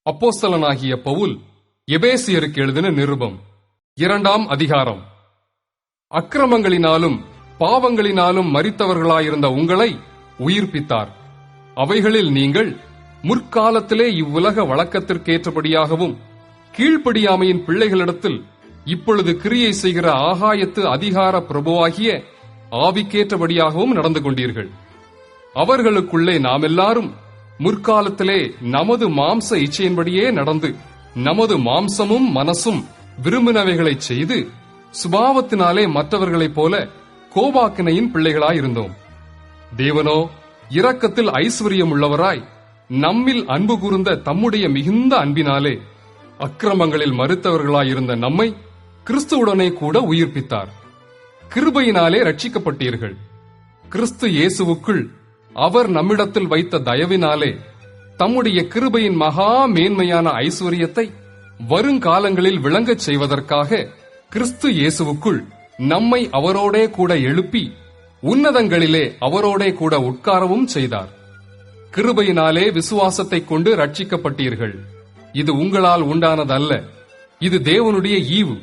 அப்போஸ்தலனாகிய பவுல் எபேசியருக்கு எழுதின நிருபம் 2ஆம் அதிகாரம். அக்கிரமங்களினாலும் பாவங்களினாலும் மரித்தவர்களாயிருந்த உங்களை உயிர்ப்பித்தார். அவைகளில் நீங்கள் முற்காலத்திலே இவ்வுலக வழக்கத்திற்கேற்றபடியாகவும் கீழ்ப்படியாமையின் பிள்ளைகளிடத்தில் இப்பொழுது கிரியை செய்கிற ஆகாயத்து அதிகார பிரபுவாகிய ஆவிக்கேற்றபடியாகவும் நடந்து கொண்டீர்கள். அவர்களுக்குள்ளே நாமெல்லாரும் முற்காலத்திலே நமது மாம்ச இச்சையின்படியே நடந்து நமது மாம்சமும் மனசும் விரும்பினவைகளைச் செய்து சுபாவத்தினாலே மற்றவர்களைப் போல கோபாக்கினையின் பிள்ளைகளாயிருந்தோம். தேவனோ இரக்கத்தில் ஐஸ்வர்யம் உள்ளவராய் நம்மில் அன்பு கூர்ந்த தம்முடைய மிகுந்த அன்பினாலே அக்கிரமங்களில் மறுத்தவர்களாயிருந்த நம்மை கிறிஸ்துவுடனே கூட உயிர்ப்பித்தார். கிருபையினாலே ரட்சிக்கப்பட்டீர்கள். கிறிஸ்து இயேசுவுக்குள் அவர் நம்மிடத்தில் வைத்த தயவினாலே தம்முடைய கிருபையின் மகா மேன்மையான ஐஸ்வர்யத்தை வருங்காலங்களில் விளங்கச் செய்வதற்காக கிறிஸ்து இயேசுவுக்குள் நம்மை அவரோடே கூட எழுப்பி உன்னதங்களிலே அவரோடே கூட உட்காரவும் செய்தார். கிருபையினாலே விசுவாசத்தைக் கொண்டு ரட்சிக்கப்பட்டீர்கள். இது உங்களால் உண்டானதல்ல, இது தேவனுடைய ஈவு.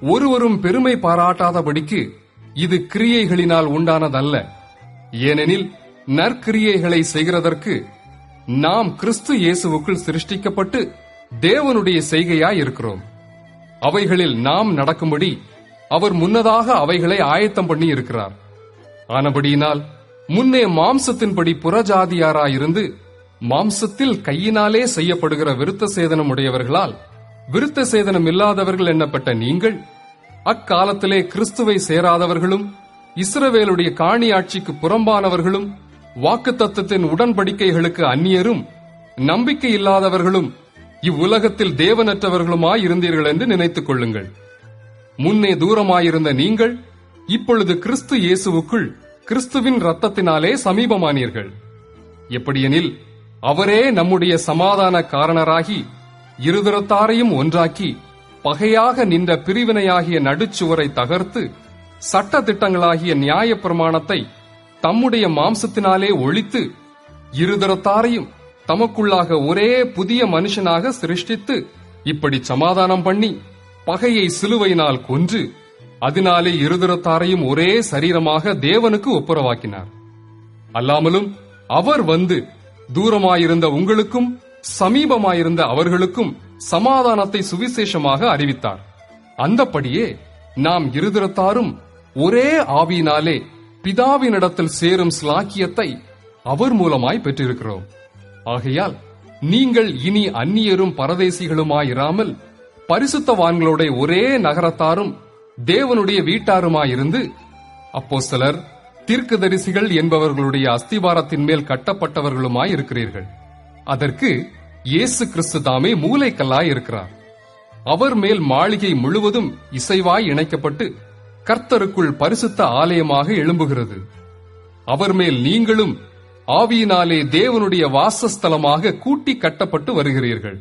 ஒருவரும் பெருமை பாராட்டாதபடிக்கு இது கிரியைகளினால் உண்டானதல்ல. ஏனெனில் நற்கிரியைகளை செய்கிறதற்கு நாம் கிறிஸ்து இயேசுவுக்குள் சிருஷ்டிக்கப்பட்டு தேவனுடைய செய்கையாயிருக்கிறோம். அவைகளில் நாம் நடக்கும்படி அவர் முன்னதாக அவைகளை ஆயத்தம் பண்ணி இருக்கிறார். ஆனபடியினால் முன்னே மாம்சத்தின்படி புறஜாதியாராயிருந்து மாம்சத்தில் கையினாலே செய்யப்படுகிற விருத்த சேதனம் உடையவர்களால் விருத்த சேதனம் இல்லாதவர்கள் எண்ணப்பட்ட நீங்கள் அக்காலத்திலே கிறிஸ்துவை சேராதவர்களும் இஸ்ரவேலுடைய காணியாட்சிக்கு புறம்பானவர்களும் வாக்குத்தத்தத்தின் உடன்படிக்கைகளுக்கு அந்நியரும் நம்பிக்கை இல்லாதவர்களும் இவ்வுலகத்தில் தேவனற்றவர்களுமாயிருந்தீர்கள் என்று நினைத்துக் கொள்ளுங்கள். முன்னே தூரமாயிருந்த நீங்கள் இப்பொழுது கிறிஸ்து இயேசுவுக்குள் கிறிஸ்துவின் இரத்தத்தினாலே சமீபமானீர்கள். எப்படியெனில் அவரே நம்முடைய சமாதான காரணராகி இருதரத்தாரையும் ஒன்றாக்கி பகையாக நின்ற பிரிவினையாகிய நடுச்சுவரை தகர்த்து சட்ட திட்டங்களாகிய நியாய பிரமாணத்தை தம்முடைய மாம்சத்தினாலே ஒழித்து இருதரத்தாரையும் தமக்குள்ளாக ஒரே புதிய மனுஷனாக சிருஷ்டித்து இப்படி சமாதானம் பண்ணி பகையை சிலுவையினால் கொன்று அதனாலே இருதரத்தாரையும் ஒரே சரீரமாக தேவனுக்கு ஒப்புரவாக்கினார். அல்லாமலும் அவர் வந்து தூரமாயிருந்த உங்களுக்கும் சமீபமாயிருந்த அவர்களுக்கும் சமாதானத்தை சுவிசேஷமாக அறிவித்தார். அந்தப்படியே நாம் இருதரத்தாரும் ஒரே ஆவியினாலே பிதாவினிடத்தில் சேரும் ஸ்லாக்கியத்தை அவர் மூலமாய் பெற்றிருக்கிறோம். ஆகையால் நீங்கள் இனி அந்நியரும் பரதேசிகளுமாயிராமல் பரிசுத்தவான்களோட ஒரே நகரத்தாரும் தேவனுடைய வீட்டாருமாயிருந்து அப்போஸ்தலர் தீர்க்கதரிசிகள் என்பவர்களுடைய அஸ்திபாரத்தின் மேல் கட்டப்பட்டவர்களுமாயிருக்கிறீர்கள். அதற்கு இயேசு கிறிஸ்து தாமே மூலைக்கல்லாய் இருக்கிறார். அவர் மேல் மாளிகை முழுவதும் இசைவாய் இணைக்கப்பட்டு கர்த்தருக்குள் பரிசுத்த ஆலயமாக எழும்புகிறது. அவர் மேல் நீங்களும் ஆவியினாலே தேவனுடைய வாசஸ்தலமாக கூட்டி கட்டப்பட்டு வருகிறீர்கள்.